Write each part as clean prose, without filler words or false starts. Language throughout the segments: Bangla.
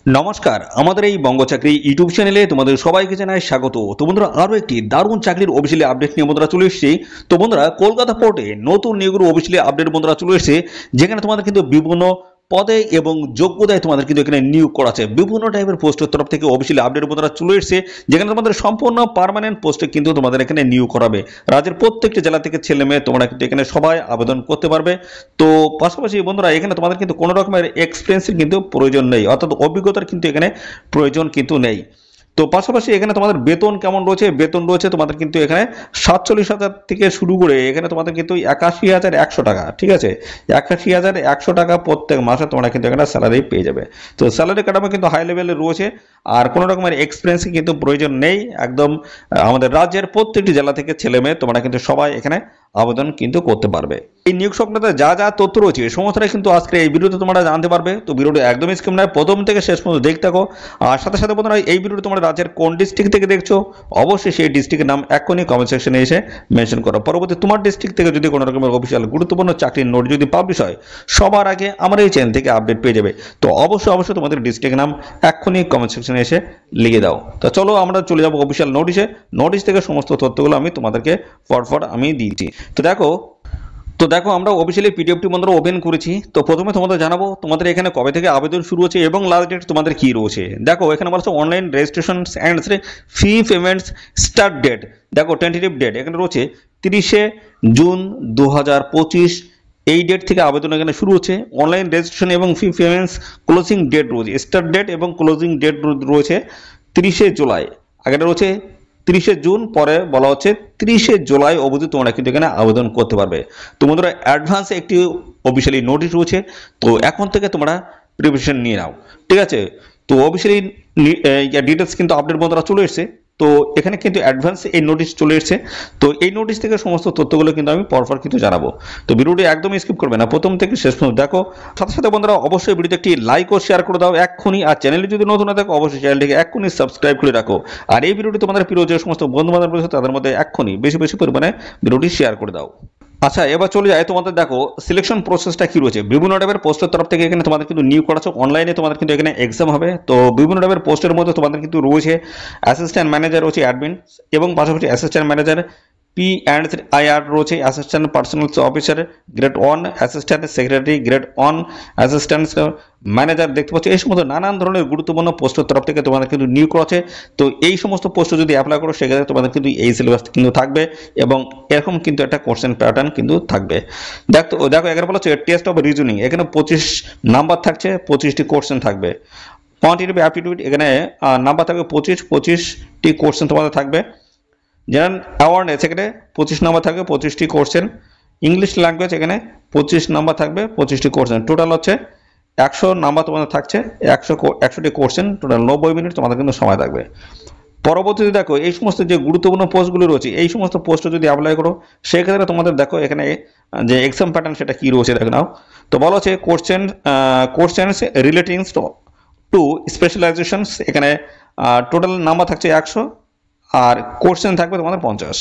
নমস্কার, আমাদের এই বঙ্গ চাকরি ইউটিউব চ্যানেলে তোমাদের সবাইকে জানাই স্বাগত। তো বন্ধুরা, আরও একটি দারুণ চাকরির অফিসিয়ালি আপডেট নিয়ে বন্ধুরা চলে এসেছি। তো বন্ধুরা, কলকাতা পোর্টে নতুন নিয়োগের অফিসিয়ালি আপডেট বন্ধুরা চলে এসেছে, যেখানে তোমাদের কিন্তু বিভিন্ন পদে এবং যোগ্যতায় তোমাদের কিন্তু এখানে নিয়োগ করা আছে। বিভিন্ন টাইপের পোস্টের তরফ থেকে অফিসিয়ালি আপডেট বন্ধুরা চলে এসেছে, যেখানে তোমাদের সম্পূর্ণ পার্মানেন্ট পোস্টে কিন্তু তোমাদের এখানে নিয়োগ করাবে। রাজ্যের প্রত্যেকটি জেলা থেকে ছেলে মেয়ে তোমরা কিন্তু এখানে সবাই আবেদন করতে পারবে। তো পাশাপাশি বন্ধুরা, এখানে তোমাদের কিন্তু কোনো রকমের এক্সপিরিয়েন্সের কিন্তু প্রয়োজন নেই, অর্থাৎ অভিজ্ঞতার কিন্তু এখানে প্রয়োজন কিন্তু নেই। তো পাশাপাশি এখানে তোমাদের বেতন কেমন রয়েছে? বেতন রয়েছে তোমাদের কিন্তু এখানে 47,000 থেকে শুরু করে এখানে তোমাদের কিন্তু 81,100 টাকা, ঠিক আছে? 81,100 টাকা প্রত্যেক মাসে তোমরা কিন্তু এখানে স্যালারি পেয়ে যাবে। তো স্যালারি কাঠামো কিন্তু হাই লেভেলে রয়েছে, আর কোনো রকমের এক্সপিরিয়েন্স কিন্তু প্রয়োজন নেই। একদম আমাদের রাজ্যের প্রত্যেকটি জেলা থেকে ছেলে মেয়ে তোমরা কিন্তু সবাই এখানে আবেদন কিন্তু করতে পারবে। এই নিয়োগ সংক্রান্ত যা যা তথ্য রয়েছে সমস্তটাই কিন্তু আজকে এই ভিডিওতে তোমরা জানতে পারবে। তো ভিডিওটি একদমই স্কিপ নয়, প্রথম থেকে শেষ পর্যন্ত দেখতে থাকো। আর সাথে সাথে বন্ধুরা, এই ভিডিওটি তোমরা রাজ্যের কোন ডিস্ট্রিক্ট থেকে দেখছো অবশ্যই সেই ডিস্ট্রিক্টের নাম এখনই কমেন্ট সেকশনে এসে মেনশন করো। পরবর্তী তোমার ডিস্ট্রিক্ট থেকে যদি কোনো রকমের অফিসিয়াল গুরুত্বপূর্ণ চাকরির নোট যদি পাবলিশ হয়, সবার আগে আমার এই চ্যানেল থেকে আপডেট পেয়ে যাবে। তো অবশ্যই তোমাদের ডিস্ট্রিক্টের নাম এখনই কমেন্ট সেকশনে এসে লিখে দাও। তো চলো আমরা চলে যাবো অফিসিয়াল নোটিশে। নোটিশ থেকে সমস্ত তথ্যগুলো আমি তোমাদেরকে ফটফট আমি দিয়েছি। তো দেখো আমরা অফিসিয়ালি পিডিএফটি বন্ধুরা ওপেন করেছি। তো প্রথমে তোমাদের জানাবো তোমাদের এখানে কবে থেকে আবেদন শুরু হচ্ছে এবং লাস্ট ডেট তোমাদের কি রয়েছে। দেখো এখানে বলছে online registration and fee payments start date. দেখো টেন্টেটিভ ডেট এখানে রয়েছে 30শে জুন 2025। এই ডেট থেকে আবেদন এখানে শুরু হচ্ছে। অনলাইন রেজিস্ট্রেশন এবং ফি পেমেন্টস ক্লোজিং ডেট রয়েছে, স্টার্ট ডেট এবং ক্লোজিং ডেট রয়েছে 30শে জুলাই। আগেটা রয়েছে 30শে জুন, পরে বলা হচ্ছে 30শে জুলাই অবধি তোমরা কিন্তু এখানে আবেদন করতে পারবে। তো বন্ধুরা, অ্যাডভান্সে একটি অফিসিয়ালি নোটিশ রয়েছে, তো এখন থেকে তোমরা প্রিপারেশন নিয়ে নাও, ঠিক আছে? তো অফিসিয়ালি ডিটেলস কিন্তু আপডেট বন্ধুরা চলে এসেছে। তো এখানে কিন্তু অ্যাডভান্স এই নোটিশ চলে এসেছে। তো এই নোটিশ থেকে সমস্ত তথ্যগুলো কিন্তু আমি পরপর কিন্তু জানাবো। তো ভিডিওটি একদম স্কিপ করবে না, প্রথম থেকে শেষ পর্যন্ত দেখো। সাথে সাথে বন্ধুরা, অবশ্যই ভিডিওতে একটি লাইক ও শেয়ার করে দাও এক্ষুনি। আর চ্যানেলে যদি নতুন না থাকো অবশ্যই চ্যানেলটিকে এক্ষুনি সাবস্ক্রাইব করে রাখো। আর এই ভিডিওটি তোমাদের প্রিয় যে সমস্ত বন্ধু বান্ধব রয়েছে তাদের মধ্যে এক্ষুনি বেশি বেশি পরিমাণে ভিডিওটি শেয়ার করে দাও। আচ্ছা, এবার চলে যায় তোমাদের দেখো সিলেকশন প্রসেসটা কি রয়েছে। বিভিন্ন টাইপের পোস্টের তরফ থেকে এখানে তোমাদের কিন্তু নিয়োগ করা আছে। অনলাইনে তোমাদের কিন্তু এখানে এক্সাম হবে। তো বিভিন্ন টাইপের পোস্টের মধ্যে তোমাদের কিন্তু রয়েছে অ্যাসিস্ট্যান্ট ম্যানেজার রয়েছে অ্যাডমিন, এবং পাশাপাশি অ্যাসিস্ট্যান্ট ম্যানেজার P&IR রয়েছে, assistant personal officer grade 1, assistant secretary grade 1, assistant manager দেখতে পাচ্ছ। এই সমস্ত নানান ধরনের গুরুত্বপূর্ণ পোস্টের তরফ থেকে তোমাদের কিন্তু নিয়োগ করা আছে। তো এই সমস্ত পোস্টে যদি অ্যাপ্লাই করো সেক্ষেত্রে তোমাদের কিন্তু এই সিলেবাস কিন্তু থাকবে, এবং এরকম কিন্তু একটা কোশ্চেন প্যাটার্ন কিন্তু থাকবে। দেখো এখানে বলা হচ্ছে টেস্ট অফ রিজনিং, এখানে 25 নাম্বার থাকছে, 25টি কোশ্চেন থাকবে। কোয়ান্টিটিভ অ্যাপটিটিউড এখানে নাম্বার থাকবে 25টি কোশ্চেন তোমাদের থাকবে। জেনারেল অ্যাওয়ারনেস এখানে 25 নাম্বার থাকবে, 25টি কোশ্চেন। ইংলিশ ল্যাঙ্গুয়েজ এখানে 25 নাম্বার থাকবে, 25টি কোশ্চেন। টোটাল হচ্ছে 100 নাম্বার তোমাদের থাকছে, 100টি কোশ্চেন, টোটাল 90 মিনিট তোমাদের কিন্তু সময় থাকবে। পরবর্তীতে দেখো এই সমস্ত যে গুরুত্বপূর্ণ পোস্টগুলো রয়েছে, এই সমস্ত পোস্টে যদি অ্যাপ্লাই করো সেক্ষেত্রে তোমাদের দেখো এখানে যে এক্সাম প্যাটার্ন সেটা কি রয়েছে দেখে নাও। তো বলা হচ্ছে কোশ্চেন্স রিলেটিং টু স্পেশালাইজেশনস, এখানে টোটাল নাম্বার থাকছে 100, আর কোশ্চেন থাকবে তোমাদের 50।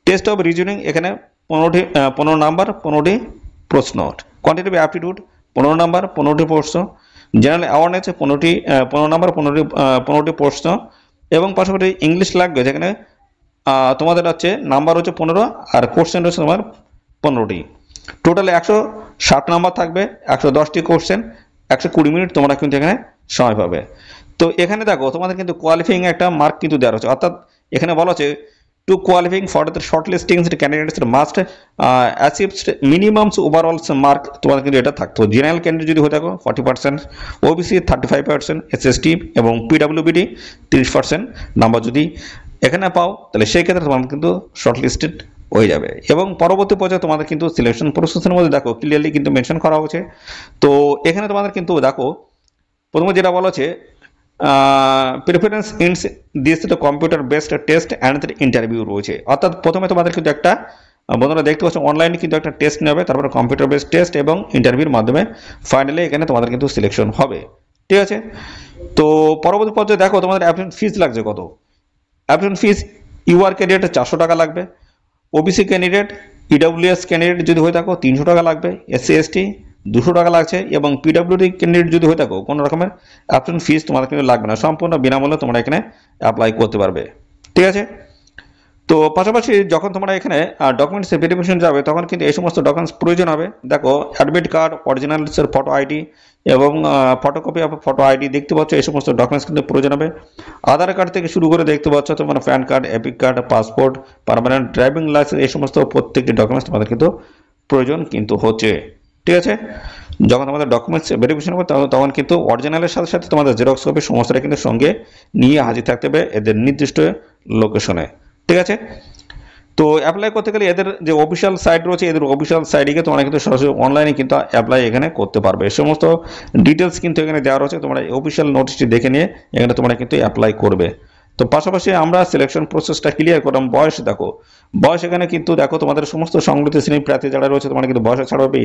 টেস্ট অফ রিজনিং এখানে 15 নাম্বার, 15টি প্রশ্ন। কোয়ান্টিটিভ অ্যাপটিটিউড 15 নাম্বার, 15টি প্রশ্ন। জেনারেল অ্যাওয়ারনেস 15 নাম্বার, 15টি প্রশ্ন, এবং পাশাপাশি ইংলিশ ল্যাঙ্গুয়েজ এখানে তোমাদের হচ্ছে নাম্বার হচ্ছে 15, আর কোশ্চেন রয়েছে তোমার 15টি। টোটালে 160 নাম্বার থাকবে, 110টি কোশ্চেন, 120 মিনিট তোমরা কিন্তু এখানে সময় পাবে। তো এখানে দেখো তোমাদের কিন্তু কোয়ালিফাইং একটা মার্ক কিন্তু দেওয়া হচ্ছে, অর্থাৎ এখানে বলা হচ্ছে to qualifying for the short listing candidates must achieve minimum overall mark, তোমাদের কিন্তু এটা থাকতো। জেনারেল ক্যান্ডিডেট যদি হয়ে থাকো 40%, ওবিসি 35%, এসএসটি এবং পিডাব্লিউবিডি 30% নাম্বার যদি এখানে পাও তাহলে সেই ক্ষেত্রে তোমাদের কিন্তু শর্ট লিস্টেড হয়ে যাবে। এবং পরবর্তী পর্যায়ে তোমাদের কিন্তু সিলেকশন প্রসেসের মধ্যে দেখো ক্লিয়ারলি কিন্তু মেনশন করা হয়েছে। তো এখানে তোমাদের কিন্তু দেখো প্রথমে যেটা বলা হচ্ছে preference in this computer based test and interview রয়েছে, অর্থাৎ প্রথমে তোমাদের কিন্তু একটা বন্ধুরা দেখতে পাচ্ছ অনলাইনে কিন্তু একটা টেস্ট নেবে, তারপরে কম্পিউটার বেসড টেস্ট এবং ইন্টারভিউর মাধ্যমে ফাইনালি এখানে তোমাদের কিন্তু সিলেকশন হবে, ঠিক আছে? তো পরবর্তী পর্যায়ে দেখো তোমাদের অ্যাপ্লিকেশন ফিস লাগছে কত। অ্যাপ্লিকেশন ফিস ইউআর ক্যান্ডিডেট 400 টাকা লাগবে, ওবিসি ক্যান্ডিডেট ইডব্লিউএস ক্যান্ডিডেট যদি হয়ে থাকো 300 টাকা লাগবে, এসসি এসটি 200 টাকা লাগছে, এবং পিডব্লিউডি ক্যান্ডিডেট যদি হয়ে থাকো কোনো রকমের অ্যাপ্লিকেশন ফিস তোমাদের কিন্তু লাগবে না, সম্পূর্ণ বিনামূল্যে তোমরা এখানে অ্যাপ্লাই করতে পারবে। ঠিক আছে, তো পাশাপাশি যখন তোমরা এখানে ডকুমেন্টস ভেরিফিকেশন যাবে তখন কিন্তু এই সমস্ত ডকুমেন্টস প্রয়োজন হবে। দেখো অ্যাডমিট কার্ড, অরিজিনালসের ফটো আইডি এবং ফটোকপি অফ ফটো আইডি দেখতে পাচ্ছ, এই সমস্ত ডকুমেন্টস কিন্তু প্রয়োজন হবে। আধার কার্ড থেকে শুরু করে দেখতে পাচ্ছ তোমার pan card, epic card, passport, permanent driving licence, এই সমস্ত প্রত্যেকটি ডকুমেন্টস তোমাদের কিন্তু প্রয়োজন কিন্তু হচ্ছে। ঠিক আছে, যখন তোমাদের ডকুমেন্টস ভেরিফিকেশন হবে তখন কিন্তু অরিজিনালের সাথে সাথে তোমাদের জেরক্স কপি সমস্তটা কিন্তু সঙ্গে নিয়ে হাজির থাকতে হবে এদের নির্দিষ্ট লোকেশনে। ঠিক আছে, তো অ্যাপ্লাই করতে গেলে এদের যে অফিসিয়াল সাইট রয়েছে, এদের অফিসিয়াল সাইটে গিয়ে তোমরা কিন্তু সরাসরি অনলাইনে কিন্তু অ্যাপ্লাই এখানে করতে পারবে। সমস্ত ডিটেলস কিন্তু এখানে দেওয়া রয়েছে, তোমরা অফিসিয়াল নোটিশটি দেখে নিয়ে এখানে তোমরা কিন্তু অ্যাপ্লাই করবে। তো পাশাপাশি আমরা সিলেকশন প্রসেসটা ক্লিয়ার করলাম। বয়স দেখো, বয়স এখানে কিন্তু দেখো তোমাদের সমস্ত সংগঠিত শ্রেণীর প্রার্থী যারা রয়েছে তোমরা কিন্তু বয়সে ছাড় হবে।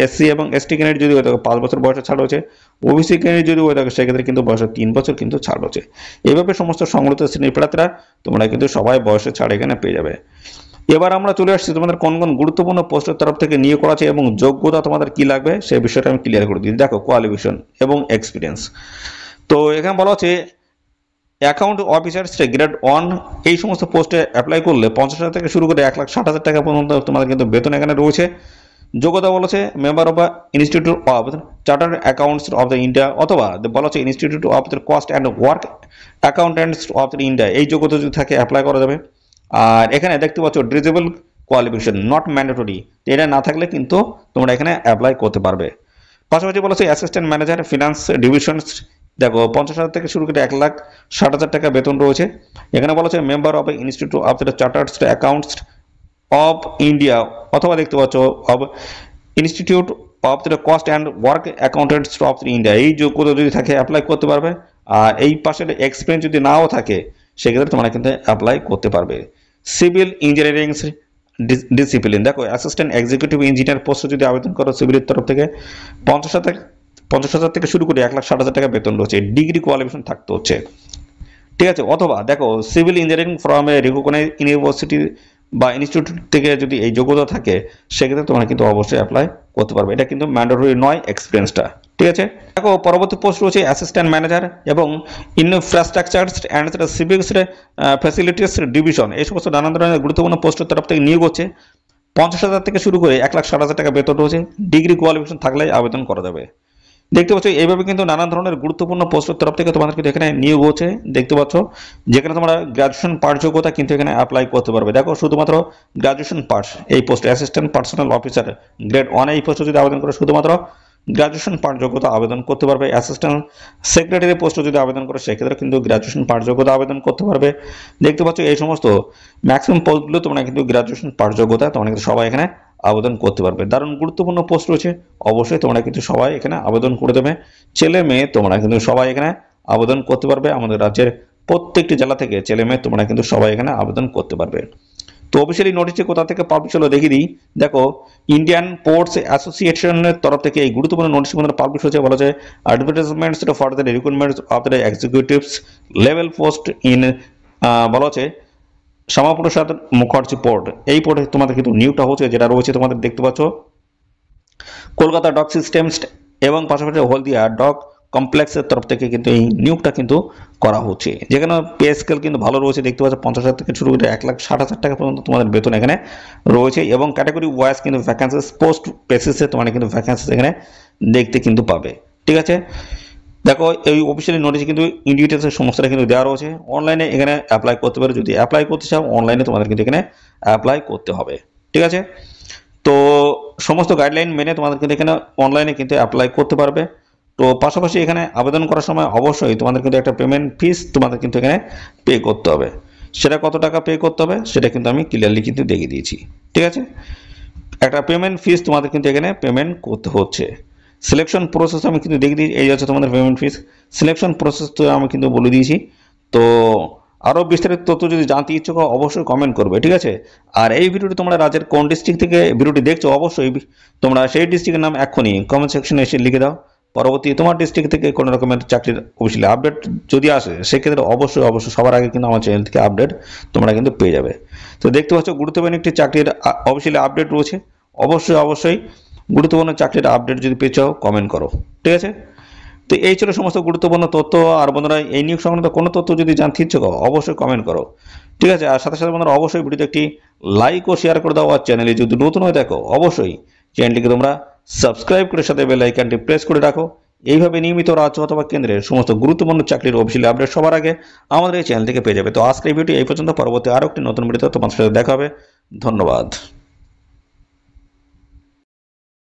এসসি এবং এসটি ক্যান্ডিডেট যদি হয়ে থাকে 5 বছর বয়সে ছাড় হচ্ছে, ওবিসি ক্যান্ডিডেট যদি হয়ে থাকে সেক্ষেত্রে কিন্তু বয়সে 3 বছর কিন্তু ছাড় হচ্ছে। এইভাবে সমস্ত সংগঠিত শ্রেণীর প্রার্থীরা তোমরা কিন্তু সবাই বয়সে ছাড় এখানে পেয়ে যাবে। এবার আমরা চলে আসছি তোমাদের কোন কোন গুরুত্বপূর্ণ পোস্টের তরফ থেকে নিয়োগ করা আছে এবং যোগ্যতা তোমাদের কি লাগবে সেই বিষয়টা আমি ক্লিয়ার করে দিই। দেখো কোয়ালিফিকেশন এবং এক্সপিরিয়েন্স, তো এখানে বলা হচ্ছে অ্যাকাউন্ট অফিসার গ্রেড 1 এই সমস্ত পোস্টে অ্যাপ্লাই করলে 50,000 থেকে শুরু করে 1,60,000 টাকা পর্যন্ত তোমাদের কিন্তু বেতন এখানে রয়েছে। যোগ্যতা বলেছে member of institute of chartered accounts of the India, অথবা বলা হচ্ছে institute of the cost and work accountants of the India, এই যোগ্যতা যদি থাকে অ্যাপ্লাই করা যাবে। আর এখানে দেখতে পাচ্ছ ডিজেবল কোয়ালিফিকেশন নট ম্যান্ডেটরি, এটা না থাকলে কিন্তু তোমরা এখানে অ্যাপ্লাই করতে পারবে। পাশাপাশি বলেছে অ্যাসিস্ট্যান্ট ম্যানেজার ফিনান্স ডিভিশনস, দেখো 50,000 থেকে শুরু করে 1,60,000 টাকা বেতন রয়েছে। এখানে বলা হচ্ছে member of institute of the chartered accounts of India, অথবা দেখতে পাচ্ছ of institute of the cost and work accountants of India, এই যোগ্যতা যদি থাকে অ্যাপ্লাই করতে পারবে। আর এই পাশে এক্সপিরিয়েন্স যদি নাও থাকে সেক্ষেত্রে তোমরা কিন্তু অ্যাপ্লাই করতে পারবে। সিভিল ইঞ্জিনিয়ারিং ডিসিপ্লিন, দেখো অ্যাসিস্ট্যান্ট এক্সিকিউটিভ ইঞ্জিনিয়ার পোস্টে যদি আবেদন করো সিভিলের তরফ থেকে 50,000 থেকে শুরু করে 1,60,000 টাকা বেতন রয়েছে, ডিগ্রি কোয়ালিফিকেশন থাকতে হচ্ছে। ঠিক আছে, অথবা দেখো civil engineering from a recognise university বা ইনস্টিটিউট থেকে যদি এই যোগ্যতা থাকে সেক্ষেত্রে তোমরা কিন্তু অবশ্যই অ্যাপ্লাই করতে পারবে, এটা কিন্তু ম্যান্ডেটরি নয় এক্সপিরিয়েন্সটা। ঠিক আছে, দেখো পরবর্তী পোস্ট রয়েছে অ্যাসিস্ট্যান্ট ম্যানেজার এবং infrastructure and civics facilities division, এই সমস্ত নানান ধরনের গুরুত্বপূর্ণ পোস্টের তরফ থেকে নিয়োগ হচ্ছে। 50,000 থেকে শুরু করে 1,60,000 টাকা বেতন রয়েছে, ডিগ্রি কোয়ালিফিকেশন থাকলে আবেদন করা যাবে। দেখতে পাচ্ছ এইভাবে কিন্তু নানান ধরনের গুরুত্বপূর্ণ পোস্টের তরফ থেকে তোমাদের কিন্তু এখানে নিয়োগ হচ্ছে। দেখতে পাচ্ছ যেখানে তোমরা গ্রাজুয়েশন পাস যোগ্যতা কিন্তু এখানে অ্যাপ্লাই করতে পারবে। দেখো শুধুমাত্র গ্রাজুয়েশন পাস এই পোস্টে অ্যাসিস্ট্যান্ট পার্সোনাল অফিসার গ্রেড 1 এই পোস্টে যদি আবেদন করে শুধুমাত্র গ্রাজুয়েশন পাস যোগ্যতা আবেদন করতে পারবে। অ্যাসিস্ট্যান্ট সেক্রেটারি পোস্টে যদি আবেদন করে সেক্ষেত্রে কিন্তু গ্রাজুয়েশন পাস যোগ্যতা আবেদন করতে পারবে। দেখতে পাচ্ছ এই সমস্ত ম্যাক্সিমাম পোস্টগুলো তোমরা কিন্তু গ্রাজুয়েশন পাস যোগ্যতা তোমরা কিন্তু সবাই এখানে আবেদন করতে পারবে। দারুণ গুরুত্বপূর্ণ পোস্ট রয়েছে, অবশ্যই তোমরা কিন্তু সবাই এখানে আবেদন করে দেবে। ছেলে মেয়ে তোমরা কিন্তু সবাই এখানে আবেদন করতে পারবে। আমাদের রাজ্যের প্রত্যেকটি জেলা থেকে ছেলে মেয়ে তোমরা কিন্তু সবাই এখানে আবেদন করতে পারবে। তো অফিসিয়ালি নোটিশটি কোথা থেকে পাবলিশ হলো দেখিয়ে দিই। দেখো ইন্ডিয়ান পোর্টস অ্যাসোসিয়েশনের তরফ থেকে এই গুরুত্বপূর্ণ নোটিশ পাবলিশ হয়েছে। বলা যায় advertisements for the recruitments of the executives level post in, বলা হচ্ছে শ্যামাপ্রসাদ মুখার্জি পোর্ট, এই পোর্টে তোমাদের কিন্তু নিয়োগটা হচ্ছে, যেটা রয়েছে তোমাদের দেখতে পাচ্ছ কলকাতা ডক সিস্টেমস এবং পাশাপাশি হলদিয়া ডক কমপ্লেক্সের তরফ থেকে কিন্তু এই নিয়োগটা কিন্তু করা হচ্ছে, যেখানে পে স্কেল কিন্তু ভালো রয়েছে। দেখতে পাচ্ছ 50,000 থেকে শুরু করে 1,60,000 টাকা পর্যন্ত তোমাদের বেতন এখানে রয়েছে, এবং ক্যাটাগরি ওয়াইজ কিন্তু ভ্যাকেন্সিস পোস্ট বেসিসে তোমরা কিন্তু ভ্যাকেন্সিস এখানে দেখতে কিন্তু পাবে। ঠিক আছে, দেখো এই অফিসিয়ালি নোটিশে কিন্তু ইন ডিটেলসের সমস্যাটা কিন্তু দেওয়া রয়েছে। অনলাইনে এখানে অ্যাপ্লাই করতে পারে, যদি অ্যাপ্লাই করতে চাও অনলাইনে তোমাদের কিন্তু এখানে অ্যাপ্লাই করতে হবে। ঠিক আছে, তো সমস্ত গাইডলাইন মেনে তোমাদের কিন্তু এখানে অনলাইনে কিন্তু অ্যাপ্লাই করতে পারবে। তো পাশাপাশি এখানে আবেদন করার সময় অবশ্যই তোমাদের কিন্তু একটা পেমেন্ট ফিস তোমাদের কিন্তু এখানে পে করতে হবে। সেটা কত টাকা পে করতে হবে সেটা কিন্তু আমি ক্লিয়ারলি কিন্তু দেখিয়ে দিয়েছি। ঠিক আছে, একটা পেমেন্ট ফিস তোমাদের কিন্তু এখানে পেমেন্ট করতে হচ্ছে। সিলেকশন প্রসেস আমি কিন্তু দেখিয়ে দিয়েছি, এই হচ্ছে তোমাদের পেমেন্ট ফিস। সিলেকশন প্রসেস তো আমি কিন্তু বলে দিয়েছি। তো আরও বিস্তারিত তথ্য যদি জানতে ইচ্ছুক হও অবশ্যই কমেন্ট করবে। ঠিক আছে, আর এই ভিডিওটি তোমরা রাজ্যের কোন ডিস্ট্রিক্ট থেকে ভিডিওটি দেখছো অবশ্যই তোমরা সেই ডিস্ট্রিক্টের নাম এক্ষুনি কমেন্ট সেকশনে এসে লিখে দাও। পরবর্তী তোমার ডিস্ট্রিক্ট থেকে কোনো রকমের চাকরির অফিসিয়ালি আপডেট যদি আসে সেক্ষেত্রে অবশ্যই সবার আগে কিন্তু আমার চ্যানেল থেকে আপডেট তোমরা কিন্তু পেয়ে যাবে। তো দেখতে পাচ্ছ গুরুত্বপূর্ণ একটি চাকরির অফিসিয়ালি আপডেট রয়েছে, অবশ্যই গুরুত্বপূর্ণ চাকরির আপডেট যদি পেয়ে চাও কমেন্ট করো, ঠিক আছে। তো এই ছিল সমস্ত গুরুত্বপূর্ণ তথ্য। আর বন্ধুরা এই নিয়োগ সংক্রান্ত কোনো তথ্য যদি জানতে ইচ্ছুক হও অবশ্যই কমেন্ট করো, ঠিক আছে। আর সাথে সাথে বন্ধুরা অবশ্যই ভিডিওতে একটি লাইক ও শেয়ার করে দাও। আর চ্যানেলে যদি নতুন হয়ে দেখো অবশ্যই চ্যানেলটিকে তোমরা সাবস্ক্রাইব করে সাথে বেল আইকনটি প্রেস করে রাখো। এইভাবে নিয়মিত রাজ্য অথবা কেন্দ্রের সমস্ত গুরুত্বপূর্ণ চাকরির অফিসিয়ালি আপডেট সবার আগে আমাদের এই চ্যানেল থেকে পেয়ে যাবে। তো আজকের ভিডিও এই পর্যন্ত, পরবর্তী আরও একটি নতুন ভিডিওতে তোমাদের সাথে দেখা হবে। ধন্যবাদ।